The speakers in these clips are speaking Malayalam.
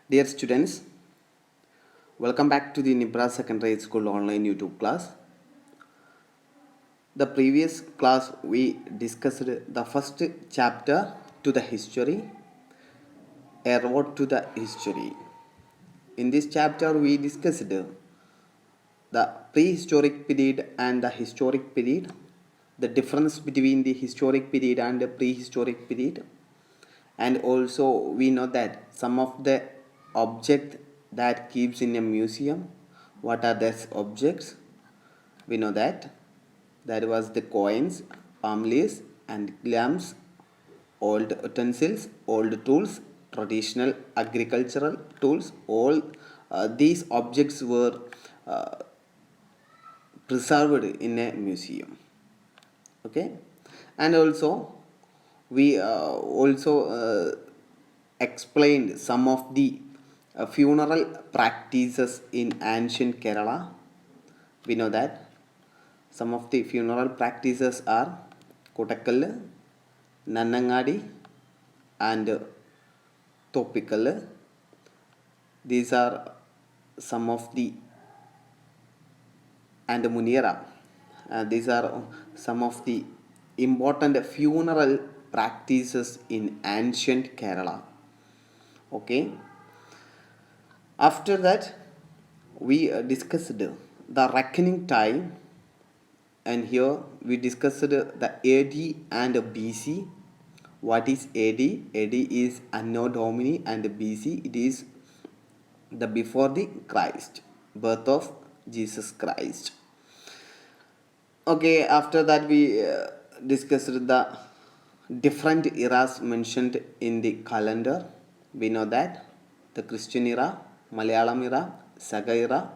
Dear students, welcome back to the Nibra Secondary School online YouTube class. The previous class we discussed the first chapter to the history, a road to the history. In this chapter we discussed the prehistoric period and the historic period, the difference between the historic period and the prehistoric period, and also we know that some of the objects that keeps in a museum, what are those objects? We know that was the coins, palm leaves, and lamps, old utensils, old tools, traditional agricultural tools. All these objects were uh, preserved in a museum. Okay, and also we also explained some of the funeral practices in ancient Kerala. We know that some of the funeral practices are Kottakkal, Nannangadi, and Thoppikal. These are some of the, and Munira. These are some of the important funeral practices in ancient Kerala. Okay. After that, we discussed the reckoning time, and here we discussed the AD and BC. What is AD? AD is Anno Domini, and BC it is the before the Christ, birth of Jesus Christ. Okay, after that we discussed the different eras mentioned in the calendar. We know that the Christian era, Malayalam era, Saga era,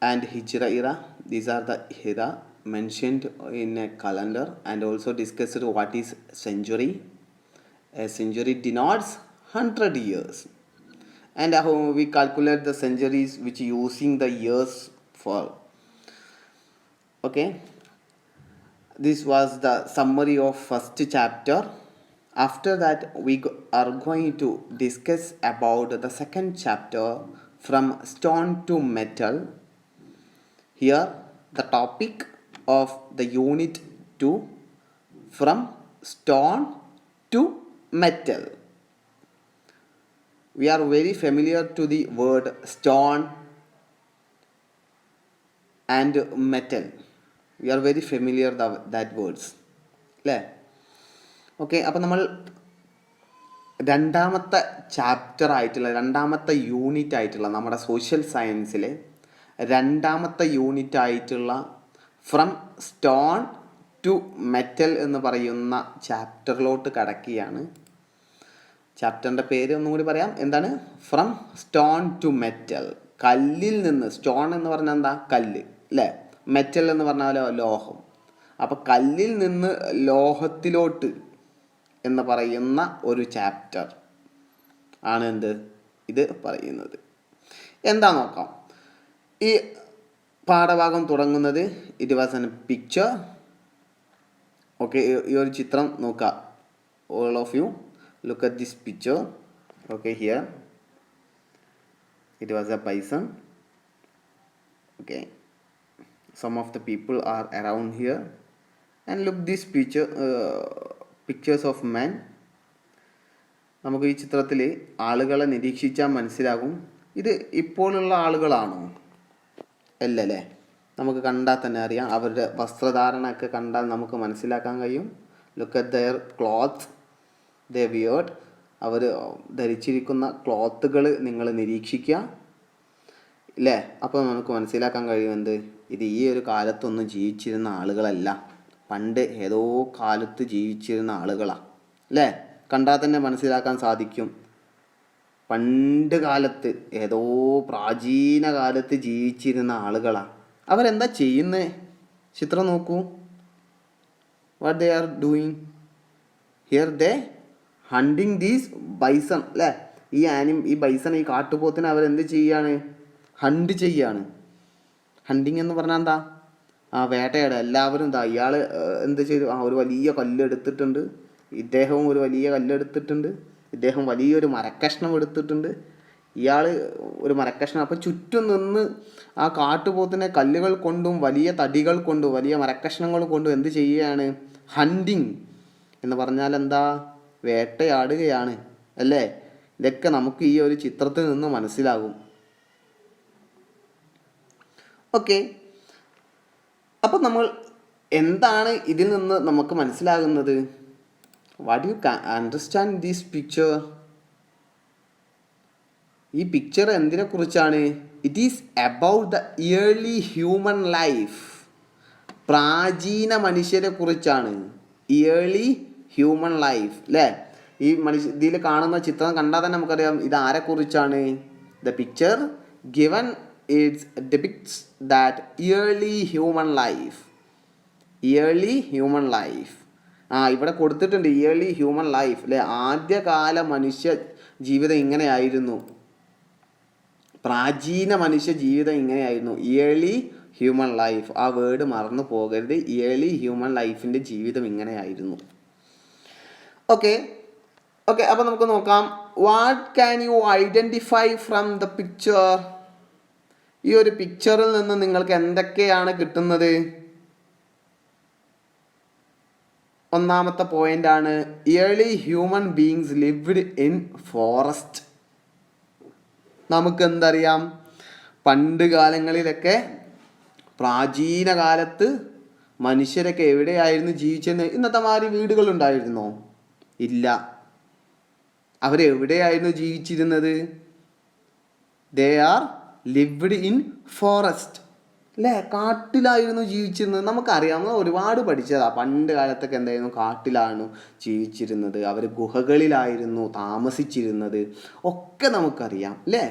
and Hijra era. These are the era mentioned in a calendar, and also discussed what is century. A century denotes 100 years, and how we calculate the centuries which using the years for. Okay, this was the summary of first chapter. After that we are going to discuss about the second chapter, from stone to metal. Here the topic of the unit 2, from stone to metal. We are very familiar to the word stone and metal. We are very familiar that words അല്ലേ? ഓക്കെ, അപ്പം നമ്മൾ രണ്ടാമത്തെ ചാപ്റ്റർ ആയിട്ടുള്ള, രണ്ടാമത്തെ യൂണിറ്റ് ആയിട്ടുള്ള നമ്മുടെ സോഷ്യൽ സയൻസിലെ രണ്ടാമത്തെ യൂണിറ്റ് ആയിട്ടുള്ള ഫ്രം സ്റ്റോൺ ടു മെറ്റൽ എന്ന് പറയുന്ന ചാപ്റ്ററിലോട്ട് കടക്കുകയാണ്. ചാപ്റ്ററിൻ്റെ പേര് ഒന്നും കൂടി പറയാം. എന്താണ്? From stone to metal. കല്ലിൽ നിന്ന്, സ്റ്റോൺ എന്ന് പറഞ്ഞാൽ എന്താ? കല്ല് അല്ലേ? മെറ്റൽ എന്ന് പറഞ്ഞാലോ ലോഹം. അപ്പം കല്ലിൽ നിന്ന് ലോഹത്തിലോട്ട് എന്ന് പറയുന്ന ഒരു ചാപ്റ്റർ ആണ് എന്ത് ഇത് പറയുന്നത്. എന്താ നോക്കാം. ഈ പാഠഭാഗം തുടങ്ങുന്നത് it was an picture. Okay, ഈ ഒരു ചിത്രം നോക്കാം. All of you look at this picture. Okay, here it was a bison. Okay, some of the people are around here, and look this picture, pictures of men. നമുക്ക് ഈ ചിത്രത്തിൽ ആളുകളെ നിരീക്ഷിച്ചാൽ മനസ്സിലാകും ഇത് ഇപ്പോഴുള്ള ആളുകളാണോ? അല്ലല്ലേ, നമുക്ക് കണ്ടാൽ തന്നെ അറിയാം. അവരുടെ വസ്ത്രധാരണമൊക്കെ കണ്ടാൽ നമുക്ക് മനസ്സിലാക്കാൻ കഴിയും. Look at their cloth they weird. അവർ ധരിച്ചിരിക്കുന്ന ക്ലോത്തുകൾ നിങ്ങൾ നിരീക്ഷിക്കുക ഇല്ലേ. അപ്പോൾ നമുക്ക് മനസ്സിലാക്കാൻ കഴിയുമെന്ത്, ഇത് ഈ ഒരു കാലത്തൊന്നും ജീവിച്ചിരുന്ന ആളുകളല്ല, പണ്ട് ഏതോ കാലത്ത് ജീവിച്ചിരുന്ന ആളുകളാണ് അല്ലേ. കണ്ടാൽ തന്നെ മനസ്സിലാക്കാൻ സാധിക്കും. പണ്ട് കാലത്ത്, ഏതോ പ്രാചീന കാലത്ത് ജീവിച്ചിരുന്ന ആളുകളാണ്. അവരെന്താ ചെയ്യുന്നത്? ചിത്രം നോക്കൂ. What they are doing here? They hunting these bison അല്ലേ. ഈ ബൈസൺ, ഈ കാട്ടുപോത്തിനെ അവരെന്ത് ചെയ്യാണ്? ഹണ്ട് ചെയ്യാണ്. ഹണ്ടിങ് എന്ന് പറഞ്ഞാൽ എന്താ? വേട്ടയാടുക. എല്ലാവരും എന്താ, ഇയാൾ എന്ത് ചെയ്തു? ഒരു വലിയ കല്ലെടുത്തിട്ടുണ്ട്, ഇദ്ദേഹവും ഒരു വലിയ കല്ലെടുത്തിട്ടുണ്ട്. ഇദ്ദേഹം വലിയൊരു മരക്കഷ്ണം എടുത്തിട്ടുണ്ട്. ഇയാൾ ഒരു മരക്കഷ്ണം, അപ്പോൾ ചുറ്റും നിന്ന് ആ കാട്ടുപോത്തിനെ കല്ലുകൾ കൊണ്ടും വലിയ തടികൾ കൊണ്ടും വലിയ മരക്കഷ്ണങ്ങൾ കൊണ്ടും എന്ത് ചെയ്യുകയാണ്? ഹണ്ടിങ് എന്ന് പറഞ്ഞാൽ എന്താ? വേട്ടയാടുകയാണ് അല്ലേ? ഇതൊക്കെ നമുക്ക് ഈ ഒരു ചിത്രത്തിൽ നിന്ന് മനസ്സിലാകും. ഓക്കെ, അപ്പം നമ്മൾ എന്താണ് ഇതിൽ നിന്ന് നമുക്ക് മനസ്സിലാകുന്നത്? What you understand this picture? ഈ പിക്ചർ എന്തിനെ കുറിച്ചാണ്? It is about the yearly human life. പ്രാചീന മനുഷ്യരെ കുറിച്ചാണ്. ഇയർലി ഹ്യൂമൻ ലൈഫ് അല്ലേ? ഈ ഇതിൽ കാണുന്ന ചിത്രം കണ്ടാൽ തന്നെ നമുക്കറിയാം ഇത് ആരെക്കുറിച്ചാണ്. The picture given it's depicts that early human life. Early human life ഇവിടെ കൊടുത്തിട്ടുണ്ട്. ഇയർലി ഹ്യൂമൻ ലൈഫ് അല്ലേ? ആദ്യകാല മനുഷ്യ ജീവിതം ഇങ്ങനെയായിരുന്നു. പ്രാചീന മനുഷ്യ ജീവിതം ഇങ്ങനെയായിരുന്നു. ഇയർലി ഹ്യൂമൻ ലൈഫ്, ആ വേർഡ് മറന്നു പോകരുത്. ഇയർലി ഹ്യൂമൻ ലൈഫിൻ്റെ ജീവിതം ഇങ്ങനെയായിരുന്നു. ഓക്കെ, അപ്പോൾ നമുക്ക് നോക്കാം. What can you identify from the picture? ഈ ഒരു പിക്ചറിൽ നിന്ന് നിങ്ങൾക്ക് എന്തൊക്കെയാണ് കിട്ടുന്നത്? ഒന്നാമത്തെ പോയിന്റ് ആണ് yearly human beings lived in forest. നമുക്ക് എന്തറിയാം? പണ്ട് കാലങ്ങളിലൊക്കെ പ്രാചീന കാലത്ത് മനുഷ്യരൊക്കെ എവിടെയായിരുന്നു ജീവിച്ചത്? ഇന്നത്തെ മാതിരി വീടുകളുണ്ടായിരുന്നോ? ഇല്ല. അവരെവിടെയായിരുന്നു ജീവിച്ചിരുന്നത്? They are lived in forest അല്ലേ? കാട്ടിലായിരുന്നു ജീവിച്ചിരുന്നത്. നമുക്കറിയാം, നമ്മൾ ഒരുപാട് പഠിച്ചതാണ്. പണ്ട് കാലത്തൊക്കെ എന്തായിരുന്നു? കാട്ടിലാണ് ജീവിച്ചിരുന്നത്. അവർ ഗുഹകളിലായിരുന്നു താമസിച്ചിരുന്നത്. ഒക്കെ നമുക്കറിയാം അല്ലേ?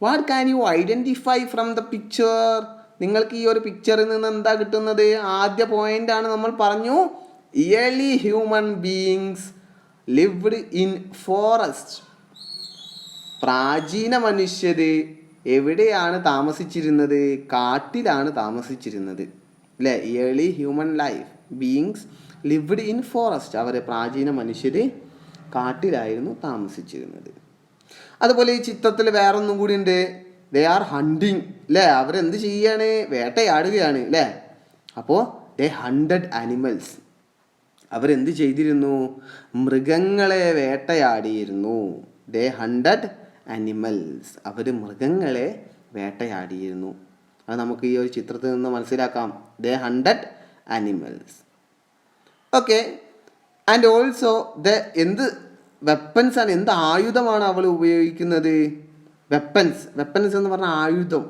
What can you identify from the picture? നിങ്ങൾക്ക് ഈ ഒരു പിക്ചറിൽ നിന്ന് എന്താ കിട്ടുന്നത്? ആദ്യ പോയിന്റ് ആണ് നമ്മൾ പറഞ്ഞു, early human beings lived in forest. പ്രാചീന മനുഷ്യർ എവിടെയാണ് താമസിച്ചിരുന്നത്? കാട്ടിലാണ് താമസിച്ചിരുന്നത് അല്ലേ? Early human life beings lived in forest. അവർ പ്രാചീന മനുഷ്യർ കാട്ടിലായിരുന്നു താമസിച്ചിരുന്നത്. അതുപോലെ ഈ ചിത്രത്തിൽ വേറൊന്നും കൂടി ഉണ്ട്. ദേ ആർ ഹണ്ടിങ് അല്ലേ? അവരെന്ത് ചെയ്യാണ്? വേട്ടയാടുകയാണ് അല്ലേ? അപ്പോൾ ദേ ഹണ്ടഡ് ആനിമൽസ്. അവരെന്ത് ചെയ്തിരുന്നു? മൃഗങ്ങളെ വേട്ടയാടിയിരുന്നു. ദേ ഹണ്ടഡ് ആനിമൽസ്. അവർ മൃഗങ്ങളെ വേട്ടയാടിയിരുന്നു. അത് നമുക്ക് ഈ ഒരു ചിത്രത്തിൽ നിന്ന് മനസ്സിലാക്കാം. ദേ haunted animals. Okay, and also എന്ത് വെപ്പൻസ് ആണ്, എന്ത് ആയുധമാണ് അവൾ ഉപയോഗിക്കുന്നത്? വെപ്പൻസ് എന്ന് പറഞ്ഞാൽ ആയുധം.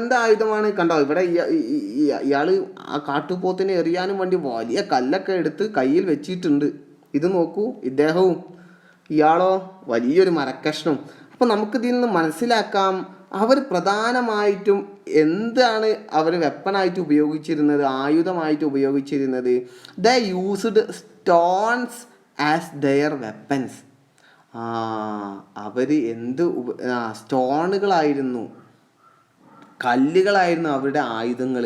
എന്ത് ആയുധമാണ്? കണ്ടോ, ഇവിടെ ഇയാൾ ആ കാട്ടുപോത്തിനെ എറിയാനും വേണ്ടി വലിയ കല്ലൊക്കെ എടുത്ത് കയ്യിൽ വെച്ചിട്ടുണ്ട്. ഇത് നോക്കൂ, ഇദ്ദേഹവും ഇയാളോ വലിയൊരു മരക്കഷ്ണം. അപ്പോൾ നമുക്കിതിൽ നിന്ന് മനസ്സിലാക്കാം, അവർ പ്രധാനമായിട്ടും എന്താണ് അവർ വെപ്പണായിട്ട് ഉപയോഗിച്ചിരുന്നത്, ആയുധമായിട്ട് ഉപയോഗിച്ചിരുന്നത്? The used stones as their weapons. അവർ സ്റ്റോണുകളായിരുന്നു, കല്ലുകളായിരുന്നു അവരുടെ ആയുധങ്ങൾ.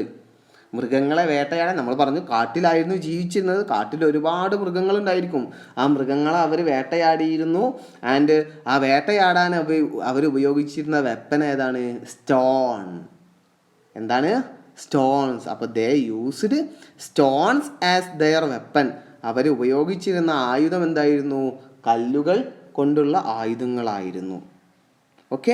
മൃഗങ്ങളെ വേട്ടയാടാൻ നമ്മൾ പറഞ്ഞു കാട്ടിലായിരുന്നു ജീവിച്ചിരുന്നത്. കാട്ടിൽ ഒരുപാട് മൃഗങ്ങളുണ്ടായിരിക്കും. ആ മൃഗങ്ങളെ അവർ വേട്ടയാടിയിരുന്നു. ആൻഡ് ആ വേട്ടയാടാൻ അവർ ഉപയോഗിച്ചിരുന്ന വെപ്പൻ ഏതാണ്? സ്റ്റോൺ. എന്താണ്? സ്റ്റോൺസ്. അപ്പോൾ they used stones as their weapon. അവർ ഉപയോഗിച്ചിരുന്ന ആയുധം എന്തായിരുന്നു? കല്ലുകൾ കൊണ്ടുള്ള ആയുധങ്ങളായിരുന്നു. ഓക്കെ,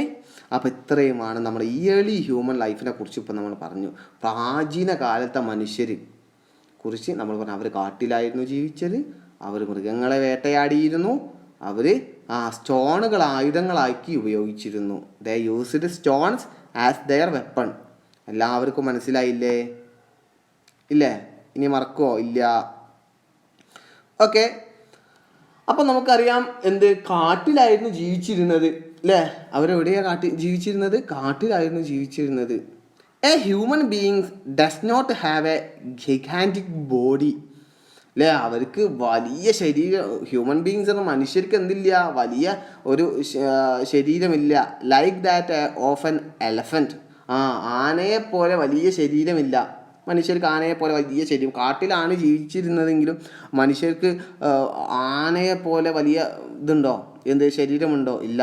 അപ്പോൾ ഇത്രയുമാണ് നമ്മുടെ ഇയർലി ഹ്യൂമൻ ലൈഫിനെ കുറിച്ച് ഇപ്പോൾ നമ്മൾ പറഞ്ഞു. പ്രാചീന കാലത്തെ മനുഷ്യർ കുറിച്ച് നമ്മൾ പറഞ്ഞു. അവർ കാട്ടിലായിരുന്നു ജീവിച്ചത്. അവർ മൃഗങ്ങളെ വേട്ടയാടിയിരുന്നു. അവർ സ്റ്റോണുകൾ ആയുധങ്ങളാക്കി ഉപയോഗിച്ചിരുന്നു. ദേ used stones as their weapon. എല്ലാവർക്കും മനസ്സിലായില്ലേ? ഇല്ലേ? ഇനി മറക്കുമോ? ഇല്ല. ഓക്കെ, അപ്പം നമുക്കറിയാം കാട്ടിലായിരുന്നു ജീവിച്ചിരുന്നത് അല്ലേ? അവരെവിടെയാണ് ജീവിച്ചിരുന്നത്? കാട്ടിലായിരുന്നു ജീവിച്ചിരുന്നത്. A human beings does not have a gigantic body അല്ലേ? അവർക്ക് വലിയ ശരീരം, ഹ്യൂമൻ ബീയിങ്സ് എന്ന മനുഷ്യർക്ക് എന്തില്ല? വലിയ ഒരു ശരീരമില്ല. Like that of an elephant. ആനയെ പോലെ വലിയ ശരീരമില്ല. മനുഷ്യർക്ക് ആനയെ പോലെ വലിയ ശരീരം, കാട്ടിലാണ് ജീവിച്ചിരുന്നതെങ്കിലും മനുഷ്യർക്ക് ആനയെ പോലെ വലിയ ഇതുണ്ടോ, എന്ത് ശരീരമുണ്ടോ? ഇല്ല.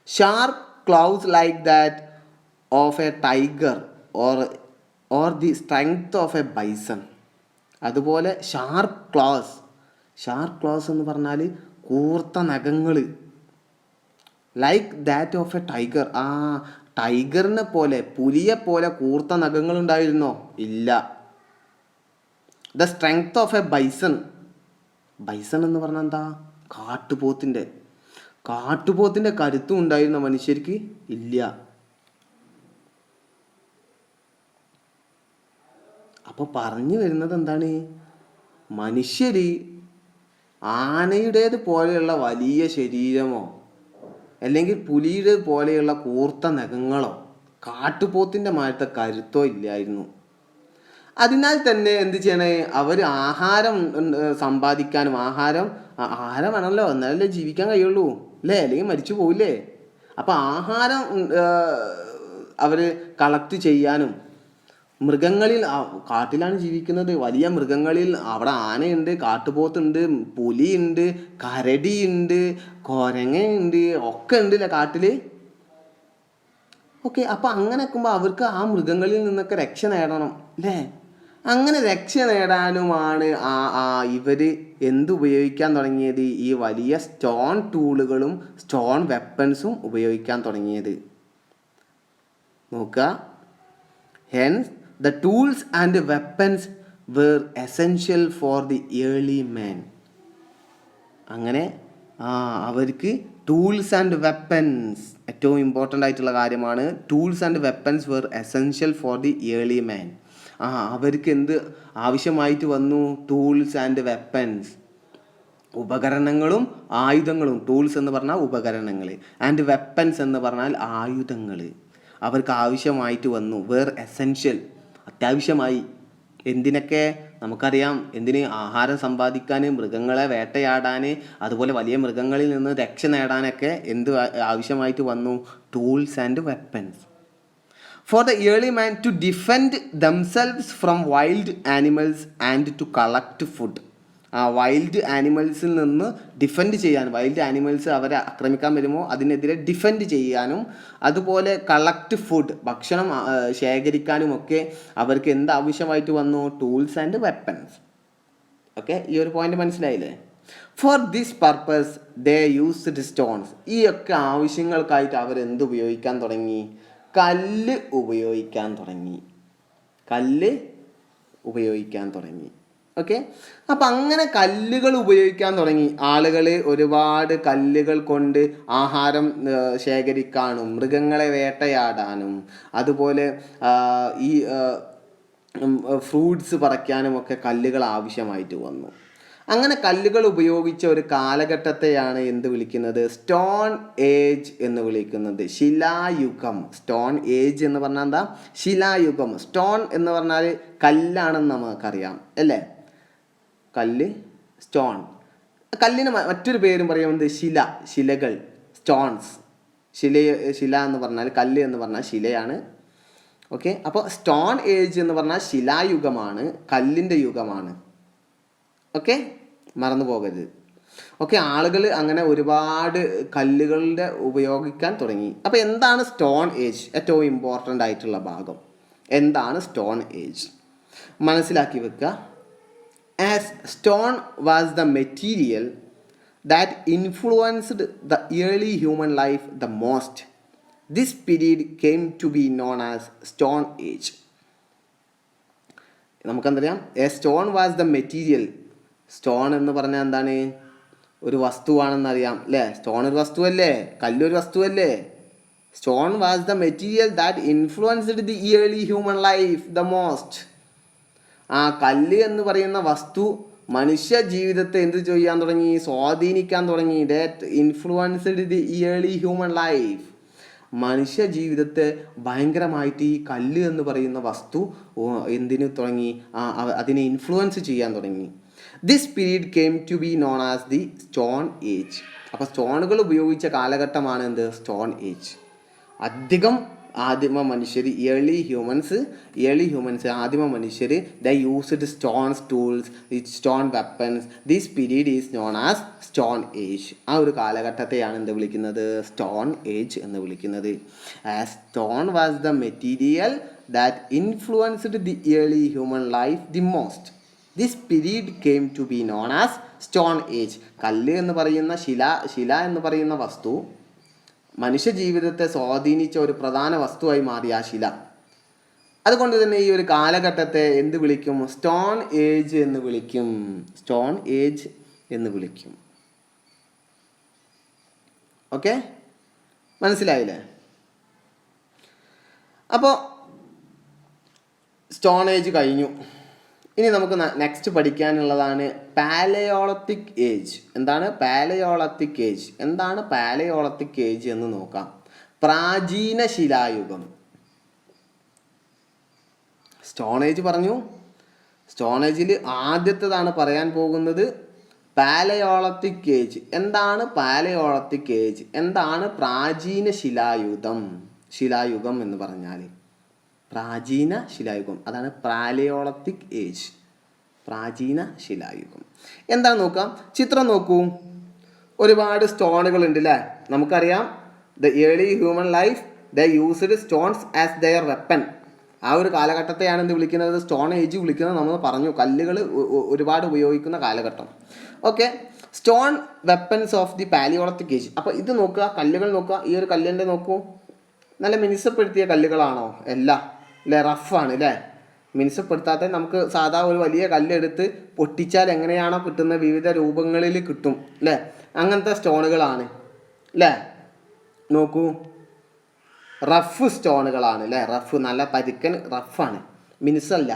Sharp claws like that of a tiger or the strength of a bison. അതുപോലെ ഷാർപ്പ് ക്ലോസ് എന്ന് പറഞ്ഞാൽ കൂർത്ത നഖങ്ങൾ. Like that of a tiger, ടൈഗറിനെ പോലെ, പുലിയെ പോലെ കൂർത്ത നഖങ്ങൾ ഉണ്ടായിരുന്നോ? ഇല്ല. The strength of a bison എന്ന് പറഞ്ഞാൽ എന്താ? കാട്ടുപോത്തിൻ്റെ കരുത്തും ഉണ്ടായിരുന്ന മനുഷ്യർക്ക്? ഇല്ല. അപ്പോൾ പറഞ്ഞു വരുന്നത് എന്താണ്? മനുഷ്യർ ആനയുടേത് പോലെയുള്ള വലിയ ശരീരമോ അല്ലെങ്കിൽ പുലിയുടെ പോലെയുള്ള കൂർത്ത നഖങ്ങളോ കാട്ടുപോത്തിൻ്റെ മാറ്റത്തെ കരുത്തോ ഇല്ലായിരുന്നു. അതിനാൽ തന്നെ എന്ത് ചെയ്യണേ? അവർ ആഹാരം സമ്പാദിക്കാനും, ആഹാരം വേണമല്ലോ, എന്നാലല്ലേ ജീവിക്കാൻ കഴിയുള്ളൂ അല്ലേ, അല്ലെങ്കിൽ മരിച്ചു പോവില്ലേ. അപ്പം ആഹാരം അവർ കളക്ട് ചെയ്യാനും, മൃഗങ്ങളിൽ, കാട്ടിലാണ് ജീവിക്കുന്നത്, വലിയ മൃഗങ്ങളിൽ അവിടെ ആനയുണ്ട്, കാട്ടുപോത്തുണ്ട്, പുലിയുണ്ട്, കരടിയുണ്ട്, കുരങ്ങയുണ്ട്, ഒക്കെ ഉണ്ടല്ലേ കാട്ടിൽ. ഓക്കെ, അപ്പം അങ്ങനെ വെക്കുമ്പോൾ അവർക്ക് ആ മൃഗങ്ങളിൽ നിന്നൊക്കെ രക്ഷ നേടണം അല്ലേ. അങ്ങനെ രക്ഷ നേടാനുമാണ് ഇവർ എന്തുപയോഗിക്കാൻ തുടങ്ങിയത്? ഈ വലിയ സ്റ്റോൺ ടൂളുകളും സ്റ്റോൺ വെപ്പൺസും ഉപയോഗിക്കാൻ തുടങ്ങിയത്. നോക്കുക. Hence the tools and weapons were essential for the early man. അങ്ങനെ അവർക്ക് ടൂൾസ് ആൻഡ് വെപ്പൻസ് ഏറ്റവും ഇമ്പോർട്ടൻ്റ് ആയിട്ടുള്ള കാര്യമാണ്. Tools and weapons were essential for the early man. അവർക്ക് എന്ത് ആവശ്യമായിട്ട് വന്നു? ടൂൾസ് ആൻഡ് വെപ്പൻസ്, ഉപകരണങ്ങളും ആയുധങ്ങളും. ടൂൾസ് എന്ന് പറഞ്ഞാൽ ഉപകരണങ്ങൾ, ആൻഡ് വെപ്പൻസ് എന്ന് പറഞ്ഞാൽ ആയുധങ്ങൾ അവർക്ക് ആവശ്യമായിട്ട് വന്നു. വേർ എസെൻഷ്യൽ, അത്യാവശ്യമായി. എന്തിനൊക്കെ? നമുക്കറിയാം, എന്തിന്? ആഹാരം സമ്പാദിക്കാൻ, മൃഗങ്ങളെ വേട്ടയാടാൻ, അതുപോലെ വലിയ മൃഗങ്ങളിൽ നിന്ന് രക്ഷ നേടാനൊക്കെ എന്ത് ആവശ്യമായിട്ട് വന്നു? Tools and weapons. For the early man to defend themselves from wild animals and to collect food. Wild ആനിമൽസിൽ നിന്ന് ഡിഫെൻഡ് ചെയ്യാനും, വൈൽഡ് ആനിമൽസ് അവരെ ആക്രമിക്കാൻ വരുമ്പോൾ അതിനെതിരെ ഡിഫെൻഡ് ചെയ്യാനും, അതുപോലെ കളക്ട് ഫുഡ്, ഭക്ഷണം ശേഖരിക്കാനുമൊക്കെ അവർക്ക് എന്ത് ആവശ്യമായിട്ട് വന്നു? Tools and weapons. ഓക്കെ, ഈ ഒരു പോയിന്റ് മനസ്സിലായില്ലേ? For this purpose they used stones. ഈ ഒക്കെ ആവശ്യങ്ങൾക്കായിട്ട് അവർ എന്ത് ഉപയോഗിക്കാൻ തുടങ്ങി? കല്ല് ഉപയോഗിക്കാൻ തുടങ്ങി. ഓക്കെ, അപ്പം അങ്ങനെ കല്ലുകൾ ഉപയോഗിക്കാൻ തുടങ്ങി ആളുകൾ. ഒരുപാട് കല്ലുകൾ കൊണ്ട് ആഹാരം ശേഖരിക്കാനും, മൃഗങ്ങളെ വേട്ടയാടാനും, അതുപോലെ ഈ ഫ്രൂട്ട്സ് പറിക്കാനും ഒക്കെ കല്ലുകൾ ആവശ്യമായിട്ട് വന്നു. അങ്ങനെ കല്ലുകൾ ഉപയോഗിച്ച ഒരു കാലഘട്ടത്തെയാണ് എന്ത് വിളിക്കുന്നത്? സ്റ്റോൺ ഏജ് എന്ന് വിളിക്കുന്നത്. ശിലായുഗം. സ്റ്റോൺ ഏജ് എന്ന് പറഞ്ഞാൽ എന്താ? ശിലായുഗം. സ്റ്റോൺ എന്ന് പറഞ്ഞാൽ കല്ലാണെന്ന് നമുക്കറിയാം അല്ലേ. കല്ല്, സ്റ്റോൺ. കല്ലിന് മറ്റൊരു പേരും പറയുന്നത് ശിലകൾ, സ്റ്റോൺസ്. ശില എന്ന് പറഞ്ഞാൽ, കല്ല് എന്ന് പറഞ്ഞാൽ ശിലയാണ്. ഓക്കെ, അപ്പോൾ സ്റ്റോൺ ഏജ് എന്ന് പറഞ്ഞാൽ ശിലായുഗമാണ്, കല്ലിൻ്റെ യുഗമാണ്. ഓക്കെ, മറന്നു പോകരുത്. ഓക്കെ, ആളുകൾ അങ്ങനെ ഒരുപാട് കല്ലുകളുടെ ഉപയോഗിക്കാൻ തുടങ്ങി. അപ്പോൾ എന്താണ് സ്റ്റോൺ ഏജ്? ഏറ്റവും ഇമ്പോർട്ടൻ്റ് ആയിട്ടുള്ള ഭാഗം എന്താണ് സ്റ്റോൺ ഏജ്? മനസ്സിലാക്കി വെക്കുക. As stone was the material that influenced the early human life the most, this period came to be known as Stone Age. നമുക്കെന്തറിയാം? A stone was the material. Stone എന്ന് പറഞ്ഞാൽ എന്താണ്? ഒരു വസ്തുവാണെന്നറിയാം അല്ലേ. സ്റ്റോൺ ഒരു വസ്തുവല്ലേ, കല്ലൊരു വസ്തുവല്ലേ. Stone was the material that influenced the early human life the most. കല്ല് എന്ന് പറയുന്ന വസ്തു മനുഷ്യ ജീവിതത്തെ എന്ത് ചെയ്യാൻ തുടങ്ങി? സ്വാധീനിക്കാൻ തുടങ്ങി. That influenced the early human life. മനുഷ്യ ജീവിതത്തെ ഭയങ്കരമായിട്ട് ഈ കല്ല് എന്ന് പറയുന്ന വസ്തു എന്തിനു തുടങ്ങി? അതിനെ ഇൻഫ്ലുവൻസ് ചെയ്യാൻ തുടങ്ങി. This period came to be known as the stone age. അപ്പോൾ സ്റ്റോണുകൾ ഉപയോഗിച്ച കാലഘട്ടമാണ് എന്ത്? Stone age. അധികം ആദിമ മനുഷ്യർ, ഏർലി ഹ്യൂമൻസ് ആദിമ മനുഷ്യർ they used stones tools, stone weapons. This period is known as stone age. ആ ഒരു കാലഘട്ടത്തെയാണ് എന്ത് വിളിക്കുന്നത്? സ്റ്റോൺ ഏജ് എന്ന് വിളിക്കുന്നത്. As stone was the material that influenced the early human life the most, this period came to be known as stone age. കല്ല് എന്ന് പറയുന്ന ശില എന്ന് പറയുന്ന വസ്തു മനുഷ്യ ജീവിതത്തെ സ്വാധീനിച്ച ഒരു പ്രധാന വസ്തുവായി മാറിയ ആ ശില. അതുകൊണ്ട് തന്നെ ഈ ഒരു കാലഘട്ടത്തെ എന്ത് വിളിക്കും? സ്റ്റോൺ ഏജ് എന്ന് വിളിക്കും. സ്റ്റോൺ ഏജ് എന്ന് വിളിക്കും. ഓക്കെ, മനസ്സിലായില്ലേ? അപ്പോൾ സ്റ്റോൺ ഏജ് കഴിഞ്ഞു. ഇനി നമുക്ക് നെക്സ്റ്റ് പഠിക്കാനുള്ളതാണ് പാലയോളത്തിക് ഏജ്. എന്താണ് പാലയോളത്തിക് ഏജ്? എന്താണ് പാലയോളത്തിക് ഏജ് എന്ന് നോക്കാം. പ്രാചീന ശിലായുഗം. സ്റ്റോൺ ഏജ് പറഞ്ഞു. സ്റ്റോൺ ഏജിൽ ആദ്യത്തേതാണ് പറയാൻ പോകുന്നത് പാലയോളത്തിക് ഏജ്. എന്താണ് പാലയോളത്തിക് ഏജ്? എന്താണ് പ്രാചീന ശിലായുഗം എന്ന് പറഞ്ഞാൽ? പ്രാചീന ശിലായുഗം, അതാണ് പാലയോളത്തിക് ഏജ്. പ്രാചീന ശിലായുഗം എന്താണ് നോക്കാം. ചിത്രം നോക്കൂ. ഒരുപാട് സ്റ്റോണുകൾ ഉണ്ട് അല്ലേ? നമുക്കറിയാം the early human life the used stones as their weapon. ആ ഒരു കാലഘട്ടത്തെയാണ് എന്ത് വിളിക്കുന്നത്? സ്റ്റോൺ ഏജ് വിളിക്കുന്നത്. നമ്മൾ പറഞ്ഞു കല്ലുകൾ ഒരുപാട് ഉപയോഗിക്കുന്ന കാലഘട്ടം. Okay, stone weapons of the Paleolithic age. അപ്പോൾ ഇത് നോക്കുക, കല്ലുകൾ നോക്കുക. ഈ ഒരു കല്ലിൻ്റെ നോക്കൂ, നല്ല മിനുസപ്പെടുത്തിയ കല്ലുകളാണോ? അല്ല, അല്ലേ? റഫാണ് അല്ലേ? മിനുസപ്പെടുത്താത്ത നമുക്ക് സാധാ ഒരു വലിയ കല്ലെടുത്ത് പൊട്ടിച്ചാൽ എങ്ങനെയാണോ കിട്ടുന്ന വിവിധ രൂപങ്ങളിൽ കിട്ടും അല്ലേ? അങ്ങനത്തെ സ്റ്റോണുകളാണ് അല്ലേ? നോക്കൂ, റഫ് സ്റ്റോണുകളാണ് അല്ലേ? റഫ്, നല്ല പരുക്കൻ റഫാണ്, മിനുസല്ല,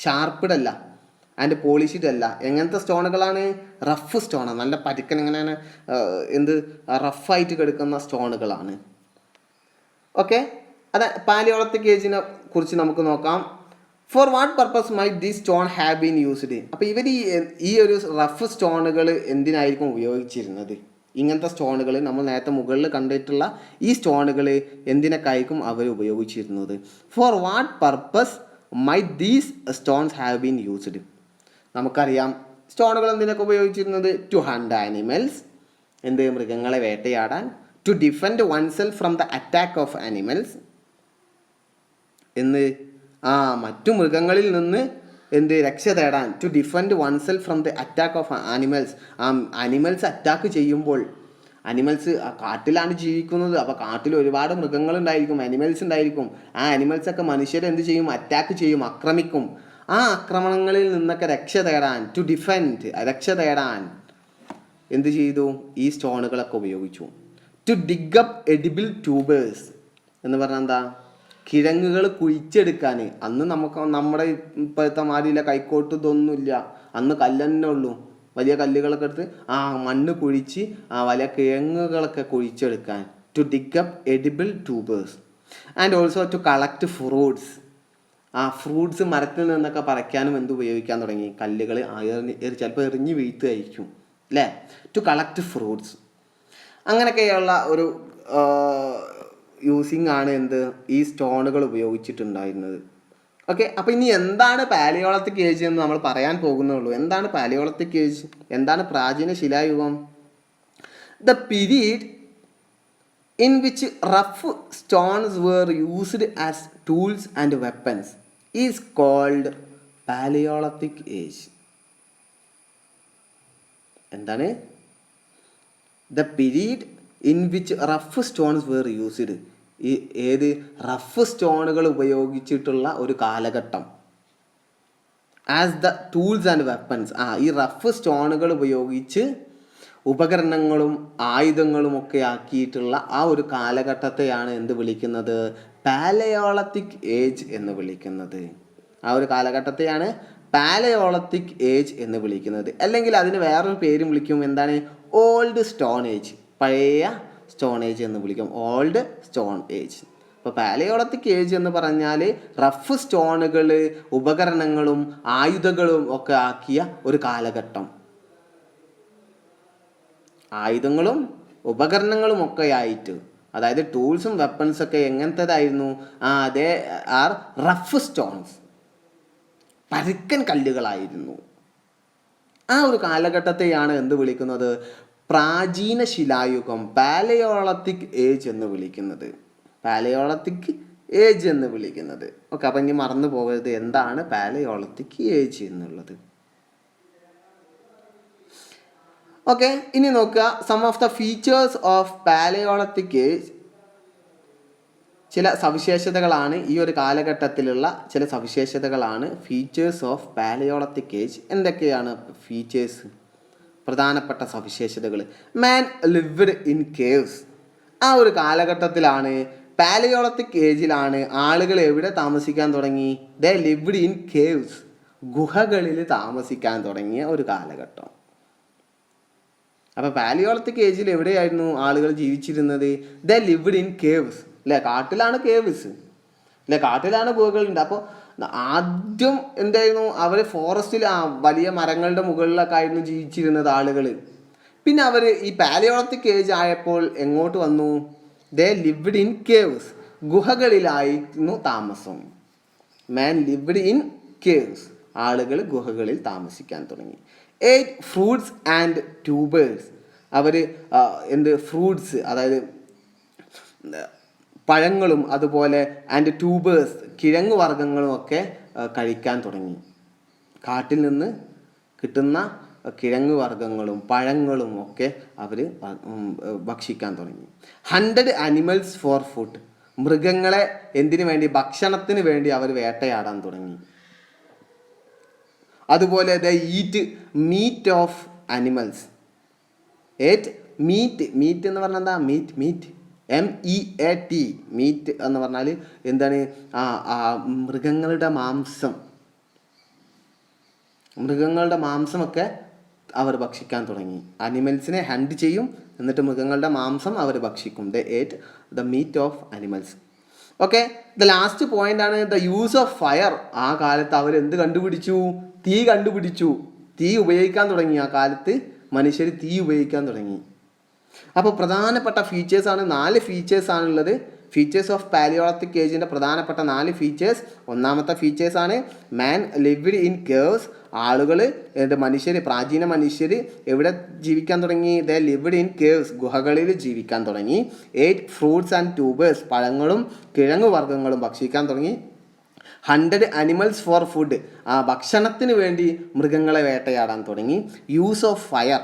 ഷാർപ്പിഡല്ല, ആൻഡ് പോളിഷ്ഡ് അല്ല. എങ്ങനത്തെ സ്റ്റോണുകളാണ്? റഫ് സ്റ്റോണാണ്, നല്ല പരുക്കൻ, എങ്ങനെയാണ് റഫായിട്ട് കിടക്കുന്ന സ്റ്റോണുകളാണ്. ഓക്കെ, അത് പാലിയോളത്തിക് ഏജിനെ കുറിച്ച് നമുക്ക് നോക്കാം. For what purpose might the stone have been used? അപ്പോൾ ഇവർ ഈ ഒരു റഫ് സ്റ്റോണുകൾ എന്തിനായിരിക്കും ഉപയോഗിച്ചിരുന്നത്? ഇങ്ങനത്തെ സ്റ്റോണുകൾ നമ്മൾ നേരത്തെ മുകളിൽ കണ്ടിട്ടുള്ള ഈ സ്റ്റോണുകൾ എന്തിനൊക്കെയായിരിക്കും അവർ ഉപയോഗിച്ചിരുന്നത്? For what purpose might these stones have been used? നമുക്കറിയാം സ്റ്റോണുകൾ എന്തിനൊക്കെ ഉപയോഗിച്ചിരുന്നത്? ടു ഹണ്ട് ആനിമൽസ്, മൃഗങ്ങളെ വേട്ടയാടാൻ. To defend oneself from the attack of animals, മറ്റു മൃഗങ്ങളിൽ നിന്ന് രക്ഷ തേടാൻ. To defend oneself from the attack of animals. Animals attack ചെയ്യുമ്പോൾ, ആനിമൽസ് കാട്ടിലാണ് ജീവിക്കുന്നത്, അപ്പോൾ കാട്ടിൽ ഒരുപാട് മൃഗങ്ങളുണ്ടായിരിക്കും, ആനിമൽസ് ഉണ്ടായിരിക്കും. ആ ആനിമൽസൊക്കെ മനുഷ്യരെ എന്ത് ചെയ്യും? അറ്റാക്ക് ചെയ്യും, ആക്രമിക്കും. ആ ആക്രമണങ്ങളിൽ നിന്നൊക്കെ രക്ഷ തേടാൻ, ടു ഡിഫെൻഡ്, രക്ഷ തേടാൻ എന്ത് ചെയ്തു? ഈ സ്റ്റോണുകളൊക്കെ ഉപയോഗിച്ചു. To dig up edible tubers എന്ന് പറഞ്ഞാൽ എന്താ? കിഴങ്ങുകൾ കുഴിച്ചെടുക്കാൻ. അന്ന് നമ്മുടെ ഇപ്പോഴത്തെ മാതിരിയില്ല, കൈക്കോട്ട് ഇതൊന്നുമില്ല. അന്ന് കല്ലെന്നെ ഉള്ളൂ. വലിയ കല്ലുകളൊക്കെ എടുത്ത് മണ്ണ് കുഴിച്ച് വലിയ കിഴങ്ങുകളൊക്കെ കുഴിച്ചെടുക്കാൻ. To dig up edible tubers and also to collect fruits. Fruits മരത്തിൽ നിന്നൊക്കെ പറിക്കാനും ഉപയോഗിക്കാൻ തുടങ്ങി. കല്ലുകൾ ചിലപ്പോൾ എറിഞ്ഞ് വീഴ്ത്തുമായിരിക്കും അല്ലേ? To collect fruits. അങ്ങനെയൊക്കെയുള്ള ഒരു യൂസിങ് ആണ് ഈ സ്റ്റോണുകൾ ഉപയോഗിച്ചിട്ടുണ്ടായിരുന്നത്. ഓക്കെ, അപ്പോൾ ഇനി എന്താണ് പാലിയോളത്തിക് ഏജ് എന്ന് നമ്മൾ പറയാൻ പോകുന്നുള്ളൂ. എന്താണ് പാലിയോളത്തിക് ഏജ്? എന്താണ് പ്രാചീന ശിലായുഗം? The period in which rough stones were used as tools and weapons is called Paleolithic age. എന്താണ്? The period in which rough stones were used. Rough സ്റ്റോണുകൾ ഉപയോഗിച്ചിട്ടുള്ള ഒരു കാലഘട്ടം. As the tools and weapons. ഈ റഫ് സ്റ്റോണുകൾ ഉപയോഗിച്ച് ഉപകരണങ്ങളും ആയുധങ്ങളും ഒക്കെ ആക്കിയിട്ടുള്ള ആ ഒരു കാലഘട്ടത്തെയാണ് എന്ത് വിളിക്കുന്നത്? പാലയോളത്തിക് ഏജ് എന്ന് വിളിക്കുന്നത്. ആ ഒരു കാലഘട്ടത്തെയാണ് പാലയോളത്തിക് ഏജ് എന്ന് വിളിക്കുന്നത്. അല്ലെങ്കിൽ അതിന് വേറൊരു പേരും വിളിക്കും. എന്താണ്? Old stone age. പഴയ സ്റ്റോൺ ഏജ് എന്ന് വിളിക്കും. Old stone age. ഇപ്പോൾ പാലയോളത്തിക് ഏജ് എന്ന് പറഞ്ഞാൽ റഫ് സ്റ്റോണുകൾ ഉപകരണങ്ങളും ആയുധങ്ങളും ഒക്കെ ആക്കിയ ഒരു കാലഘട്ടം. ആയുധങ്ങളും ഉപകരണങ്ങളും ഒക്കെ ആയിട്ട് അതായത് ടൂൾസും വെപ്പൺസൊക്കെ എങ്ങനത്തേതായിരുന്നു? ദേ ആർ റഫ് സ്റ്റോൺസ്, പരുക്കൻ കല്ലുകളായിരുന്നു. ആ ഒരു കാലഘട്ടത്തെയാണ് എന്ത് വിളിക്കുന്നത്? പ്രാചീന ശിലായുഗം, പാലയോളത്തിക് ഏജ് എന്ന് വിളിക്കുന്നത്. പാലയോളത്തിക് ഏജ് എന്ന് വിളിക്കുന്നത്. ഓക്കെ, അപ്പം ഇനി മറന്നു പോകരുത് എന്താണ് പാലയോളത്തിക് ഏജ് എന്നുള്ളത്. ഓക്കെ, ഇനി നോക്കുക some of the features of Paleolithic age. ചില സവിശേഷതകളാണ് ഈ ഒരു കാലഘട്ടത്തിലുള്ള ചില സവിശേഷതകളാണ് ഫീച്ചേഴ്സ് ഓഫ് പാലയോളത്തിക് ഏജ്. എന്തൊക്കെയാണ് ഫീച്ചേഴ്സ്? പ്രധാനപ്പെട്ട സവിശേഷതകൾ. Man lived in caves. ആ ഒരു കാലഘട്ടത്തിലാണ്, പാലയോളത്തിക് ഏജിലാണ് ആളുകൾ എവിടെ താമസിക്കാൻ തുടങ്ങി? ദേ ലിവ്ഡ് ഇൻ കേവ്സ്, ഗുഹകളിൽ താമസിക്കാൻ തുടങ്ങിയ ഒരു കാലഘട്ടം. അപ്പോൾ പാലിയോളത്തിക് ഏജിൽ എവിടെയായിരുന്നു ആളുകൾ ജീവിച്ചിരുന്നത്? ദേ ലിവ്ഡ് ഇൻ കേവ്സ്. അല്ലേ, കാട്ടിലാണ് കേവ്സ്, അല്ലെ, കാട്ടിലാണ് ഗുഹകളുണ്ട്. അപ്പോൾ ആദ്യം എന്തായിരുന്നു? അവർ ഫോറസ്റ്റിൽ വലിയ മരങ്ങളുടെ മുകളിലൊക്കെ ആയിരുന്നു ജീവിച്ചിരുന്നത് ആളുകൾ. പിന്നെ അവർ ഈ പാലിയോളത്തിക് ഏജ് ആയപ്പോൾ എങ്ങോട്ട് വന്നു? ദേ ലിവ്ഡ് ഇൻ കേവ്സ്, ഗുഹകളിലായിരുന്നു താമസം. മാൻ ലിവ്ഡ് ഇൻ കേവ്സ്, ആളുകൾ ഗുഹകളിൽ താമസിക്കാൻ തുടങ്ങി. 8 ഫ്രൂട്ട്സ് ആൻഡ് ട്യൂബേഴ്സ്. അവർ ഫ്രൂട്ട്സ്, അതായത് പഴങ്ങളും അതുപോലെ ആൻഡ് ട്യൂബേഴ്സ്, കിഴങ്ങ് വർഗ്ഗങ്ങളും ഒക്കെ കഴിക്കാൻ തുടങ്ങി. കാട്ടിൽ നിന്ന് കിട്ടുന്ന കിഴങ്ങ് വർഗ്ഗങ്ങളും പഴങ്ങളും ഒക്കെ അവർ ഭക്ഷിക്കാൻ തുടങ്ങി. 100 ആനിമൽസ് ഫോർ ഫുഡ്. മൃഗങ്ങളെ എന്തിനു വേണ്ടി? ഭക്ഷണത്തിന് വേണ്ടി അവർ വേട്ടയാടാൻ തുടങ്ങി. അതുപോലെ they eat meat of animals. Meat എന്ന് പറഞ്ഞാൽ എന്താ? മീറ്റ് MEAT, മീറ്റ് എന്ന് പറഞ്ഞാൽ എന്താണ്? മൃഗങ്ങളുടെ മാംസമൊക്കെ അവർ ഭക്ഷിക്കാൻ തുടങ്ങി. അനിമൽസിനെ ഹണ്ട് ചെയ്യും, എന്നിട്ട് മൃഗങ്ങളുടെ മാംസം അവർ ഭക്ഷിക്കും. They ate the meat of animals. Okay, the last point ആണ് ദ യൂസ് ഓഫ് ഫയർ. ആ കാലത്ത് അവർ എന്ത് കണ്ടുപിടിച്ചു? തീ കണ്ടുപിടിച്ചു. തീ ഉപയോഗിക്കാൻ തുടങ്ങി. ആ കാലത്ത് മനുഷ്യർ തീ ഉപയോഗിക്കാൻ തുടങ്ങി. അപ്പോൾ പ്രധാനപ്പെട്ട ഫീച്ചേഴ്സാണ്, 4 ഫീച്ചേഴ്സാണുള്ളത്. ഫീച്ചേഴ്സ് ഓഫ് പാലിയോളത്തിക് ഏജിൻ്റെ പ്രധാനപ്പെട്ട 4 ഫീച്ചേഴ്സ്. ഒന്നാമത്തെ ഫീച്ചേഴ്സാണ് മാൻ ലിവ്ഡ് ഇൻ കേവ്സ്. ആളുകൾ, പ്രാചീന മനുഷ്യർ എവിടെ ജീവിക്കാൻ തുടങ്ങി? ദേ ലിവ്ഡ് ഇൻ കേവ്സ്, ഗുഹകളിൽ ജീവിക്കാൻ തുടങ്ങി. 8 ഫ്രൂട്ട്സ് ആൻഡ് ട്യൂബേഴ്സ്, പഴങ്ങളും കിഴങ്ങു വർഗ്ഗങ്ങളും ഭക്ഷിക്കാൻ തുടങ്ങി. 100 അനിമൽസ് ഫോർ ഫുഡ്, ഭക്ഷണത്തിന് വേണ്ടി മൃഗങ്ങളെ വേട്ടയാടാൻ തുടങ്ങി. യൂസ് ഓഫ് ഫയർ,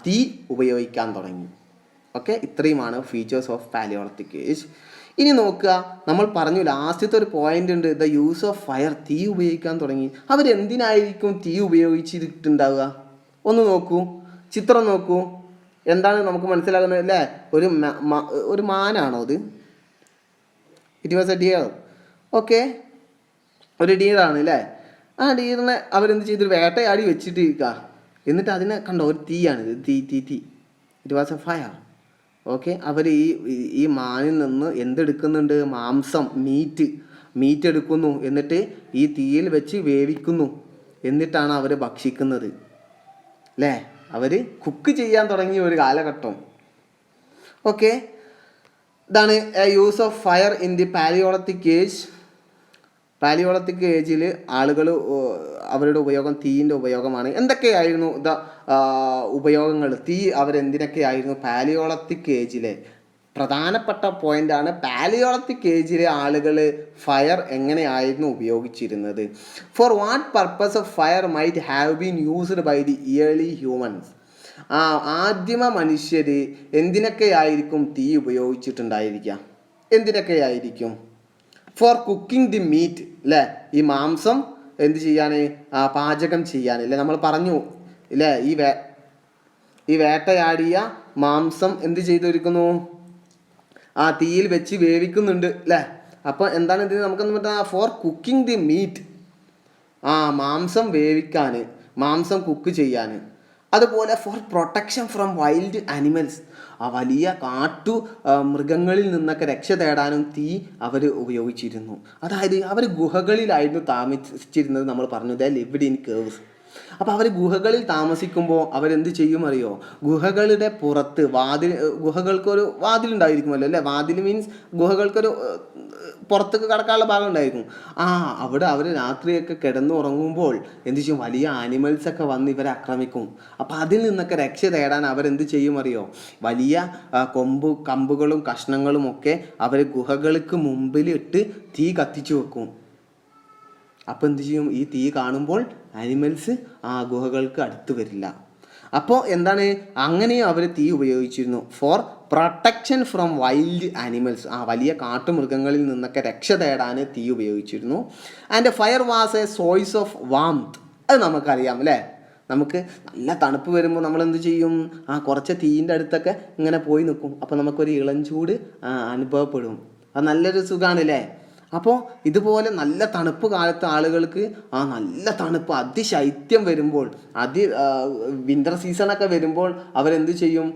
തീ ഉപയോഗിക്കാൻ തുടങ്ങി. ഓക്കെ, ഇത്രയുമാണ് ഫീച്ചേഴ്സ് ഓഫ് പാലിയോളത്തിക് ഏജ്. ഇനി നോക്കുക, നമ്മൾ പറഞ്ഞു ലാസ്റ്റത്തെ ഒരു പോയിന്റ് ഉണ്ട്, ദ യൂസ് ഓഫ് ഫയർ, തീ ഉപയോഗിക്കാൻ തുടങ്ങി. അവരെന്തിനായിരിക്കും തീ ഉപയോഗിച്ചിട്ടുണ്ടാവുക? ഒന്ന് നോക്കൂ, ചിത്രം നോക്കൂ, എന്താണ് നമുക്ക് മനസ്സിലാകുന്നത്? അല്ലേ, ഒരു മാനാണോ അത്? It was A dear. Okay, ഒരു ഡീറാണ് അല്ലേ. ആ ഡീറിനെ അവരെന്ത് ചെയ്തൊരു വേട്ടയാടി വെച്ചിട്ടിരിക്കുക. എന്നിട്ട് അതിനെ കണ്ടോ, ഒരു തീയാണിത്, തീ. It was a fire. Okay, അവർ ഈ മാനിൽ നിന്ന് എന്തെടുക്കുന്നുണ്ട്? മാംസം, മീറ്റ് എടുക്കുന്നു. എന്നിട്ട് ഈ തീയിൽ വെച്ച് വേവിക്കുന്നു. എന്നിട്ടാണ് അവർ ഭക്ഷിക്കുന്നത്. അല്ലേ, അവർ കുക്ക് ചെയ്യാൻ തുടങ്ങിയ ഒരു കാലഘട്ടം. ഓക്കെ, ഇതാണ് use of fire in the Paleolithic age. Paleolithic ഏജിൽ ആളുകൾ അവരുടെ ഉപയോഗം തീയിൻ്റെ ഉപയോഗമാണ്. എന്തൊക്കെയായിരുന്നു ഉപയോഗങ്ങൾ? തീ അവരെന്തിനൊക്കെയായിരുന്നു പാലിയോളത്തിക് ഏജിലെ പ്രധാനപ്പെട്ട പോയിൻ്റാണ്. പാലിയോളത്തിക് ഏജിലെ ആളുകൾ ഫയർ എങ്ങനെയായിരുന്നു ഉപയോഗിച്ചിരുന്നത്? For what purpose of fire might have been used by the early humans. ആദിമ മനുഷ്യർ എന്തിനൊക്കെയായിരിക്കും തീ ഉപയോഗിച്ചിട്ടുണ്ടായിരിക്കുക? എന്തിനൊക്കെയായിരിക്കും? ഫോർ കുക്കിംഗ് ദി മീറ്റ്, അല്ലേ, ഈ മാംസം എന്ത് ചെയ്യാൻ? പാചകം ചെയ്യാൻ. അല്ലേ, നമ്മൾ പറഞ്ഞു ഇല്ലേ, ഈ വേട്ടയാടിയ മാംസം എന്ത് ചെയ്തൊരുക്കുന്നു? തീയിൽ വെച്ച് വേവിക്കുന്നുണ്ട് അല്ലേ. അപ്പോൾ എന്താണ് ഇത്? നമുക്കെന്ന് പറഞ്ഞാൽ ഫോർ കുക്കിംഗ് ദി മീറ്റ്, മാംസം വേവിക്കാൻ, മാംസം കുക്ക് ചെയ്യാൻ. അതുപോലെ for protection from wild animals, വലിയ മൃഗങ്ങളിൽ നിന്നൊക്കെ രക്ഷ തേടാനും തീ അവർ ഉപയോഗിച്ചിരുന്നു. അതായത് അവർ ഗുഹകളിലായിരുന്നു താമസിച്ചിരുന്നത്. നമ്മൾ പറഞ്ഞു ദേ ലിവ്ഡ് ഇൻ കേവ്സ്. അപ്പോൾ അവർ ഗുഹകളിൽ താമസിക്കുമ്പോൾ അവരെന്ത് ചെയ്യും അറിയോ? ഗുഹകളുടെ പുറത്ത് ഗുഹകൾക്കൊരു വാതിലുണ്ടായിരിക്കുമല്ലോ അല്ലേ? വാതിൽ മീൻസ് ഗുഹകൾക്കൊരു പുറത്തേക്ക് കടക്കാനുള്ള ഭാഗം ഉണ്ടായിരിക്കും. അവിടെ അവർ രാത്രിയൊക്കെ കിടന്നുറങ്ങുമ്പോൾ എന്ത് ചെയ്യും? വലിയ ആനിമൽസൊക്കെ വന്ന് ഇവരെ ആക്രമിക്കും. അപ്പം അതിൽ നിന്നൊക്കെ രക്ഷ തേടാൻ അവരെന്ത് ചെയ്യും അറിയോ? വലിയ കമ്പുകളും കഷ്ണങ്ങളും ഒക്കെ അവർ ഗുഹകൾക്ക് മുമ്പിലിട്ട് തീ കത്തിച്ചു വെക്കും. അപ്പോൾ എന്ത് ചെയ്യും? ഈ തീ കാണുമ്പോൾ ആനിമൽസ് ഗുഹകൾക്ക് അടുത്ത് വരില്ല. അപ്പോൾ എന്താണ്, അങ്ങനെയും അവർ തീ ഉപയോഗിച്ചിരുന്നു for protection from wild animals. വലിയ കാട്ടുമൃഗങ്ങളിൽ നിന്നൊക്കെ രക്ഷ തേടാൻ തീ ഉപയോഗിച്ചിരുന്നു. And fire was a source of warmth. അത് നമുക്കറിയാം അല്ലേ? നമുക്ക് നല്ല തണുപ്പ് വരുമ്പോൾ നമ്മൾ എന്ത് ചെയ്യും? കുറച്ച് തീയിൻ്റെ അടുത്തൊക്കെ ഇങ്ങനെ പോയി നിൽക്കും. അപ്പോൾ നമുക്കൊരു ഇളം ചൂട് അനുഭവപ്പെടും. അത് നല്ലൊരു സുഖമാണ് അല്ലേ? അപ്പോൾ ഇതുപോലെ നല്ല തണുപ്പ് കാലത്ത് ആളുകൾക്ക് നല്ല തണുപ്പ് അതിശൈത്യം വരുമ്പോൾ വിൻ്റർ സീസണൊക്കെ വരുമ്പോൾ അവരെന്ത് ചെയ്യും?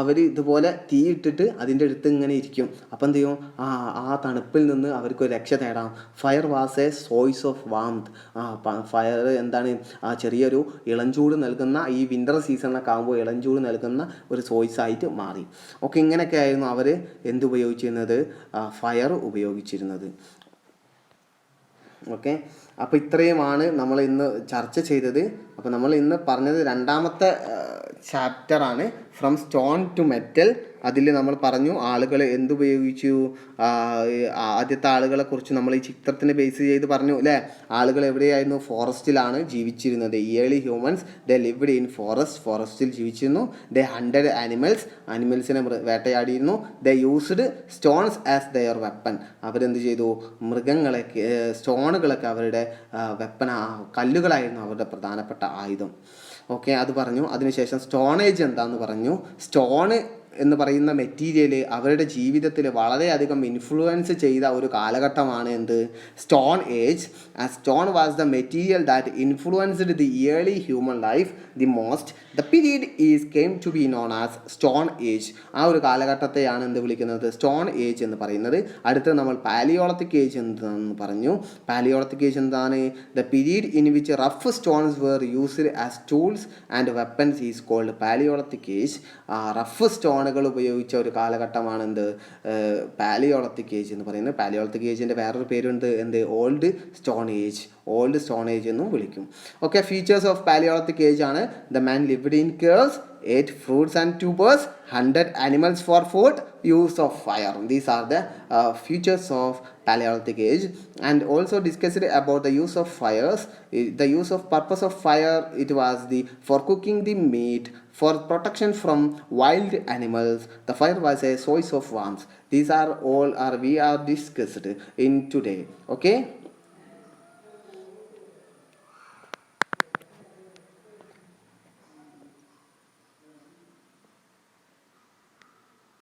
അവർ ഇതുപോലെ തീ ഇട്ടിട്ട് അതിൻ്റെ അടുത്ത് ഇങ്ങനെ ഇരിക്കും. അപ്പം എന്ത് ചെയ്യും? തണുപ്പിൽ നിന്ന് അവർക്ക് രക്ഷ തേടാം. Fire was a source of warmth. Fire എന്താണ്? ചെറിയൊരു ഇളംചൂട് നൽകുന്ന, ഈ വിൻ്റർ സീസണൊക്കെ ആകുമ്പോൾ ഇളംചൂട് നൽകുന്ന ഒരു സോഴ്സ് ആയിട്ട് മാറി. ഓക്കെ, ഇങ്ങനെയൊക്കെ ആയിരുന്നു അവർ ഉപയോഗിച്ചിരുന്നത്? ഫയർ ഉപയോഗിച്ചിരുന്നത്. ഓക്കെ, അപ്പോൾ ഇത്രയുമാണ് നമ്മൾ ഇന്ന് ചർച്ച ചെയ്തത്. അപ്പോൾ നമ്മൾ ഇന്ന് പറഞ്ഞത് രണ്ടാമത്തെ ചാപ്റ്ററാണ്, ഫ്രം സ്റ്റോൺ ടു മെറ്റൽ. അതിൽ നമ്മൾ പറഞ്ഞു ആളുകൾ എന്തുപയോഗിച്ചു. ആദ്യത്തെ ആളുകളെ കുറിച്ച് നമ്മൾ ഈ ചിത്രത്തിന് ബേസ് ചെയ്ത് പറഞ്ഞു അല്ലേ? ആളുകൾ എവിടെയായിരുന്നു? ഫോറസ്റ്റിലാണ് ജീവിച്ചിരുന്നത്. Early humans they lived in ഫോറസ്റ്റിൽ ജീവിച്ചിരുന്നു. ദേ ഹണ്ടഡ് ആനിമൽസിനെ വേട്ടയാടിയിരുന്നു. They used stones as their weapon. അവരെന്ത് ചെയ്തു? സ്റ്റോണുകളൊക്കെ അവരുടെ വെപ്പൺ, കല്ലുകളായിരുന്നു അവരുടെ പ്രധാനപ്പെട്ട ആയുധം. ഓക്കെ, അത് പറഞ്ഞു. അതിനുശേഷം സ്റ്റോൺ ഏജ് എന്താണെന്ന് പറഞ്ഞു. സ്റ്റോണ് എന്ന് പറയുന്ന മെറ്റീരിയൽ അവരുടെ ജീവിതത്തിൽ വളരെയധികം ഇൻഫ്ലുവൻസ് ചെയ്ത ഒരു കാലഘട്ടമാണ് എന്ത്? Stone age. Stone was the material that influenced the early human life the most. The period is came to be known as stone age. ഒരു കാലഘട്ടത്തെയാണ് എന്ത് വിളിക്കുന്നത്? സ്റ്റോൺ ഏജ് എന്ന് പറയുന്നത്. അടുത്ത് നമ്മൾ പാലിയോളത്തിക് ഏജ് എന്താണെന്ന് പറഞ്ഞു. പാലിയോളത്തിക് ഏജ് എന്താണ്? The period in which rough stones were used as tools and weapons is called Paleolithic age. Rough സ്റ്റോണുകൾ ഉപയോഗിച്ച ഒരു കാലഘട്ടമാണ് എന്ത്? പാലിയോളത്തിക് ഏജ് എന്ന് പറയുന്നത്. പാലിയോളത്തിക് ഏജിൻ്റെ വേറൊരു പേരുണ്ട്, എന്ത്? ഓൾഡ് സ്റ്റോൺ ഏജ് എന്നും വിളിക്കും. ഓക്കെ, ഫീച്ചേഴ്സ് ഓഫ് പാലിയോളത്തിക് ഏജ് ആണ്: the man lived in caves, ate fruits and tubers, hunted animals for food, use of fire. These are the features of Paleolithic age. And also discussed about the use of fires. The use of purpose of fire, it was for cooking the meat, for protection from wild animals. The fire was a source of warmth. These are all we are discussed in today. Okay.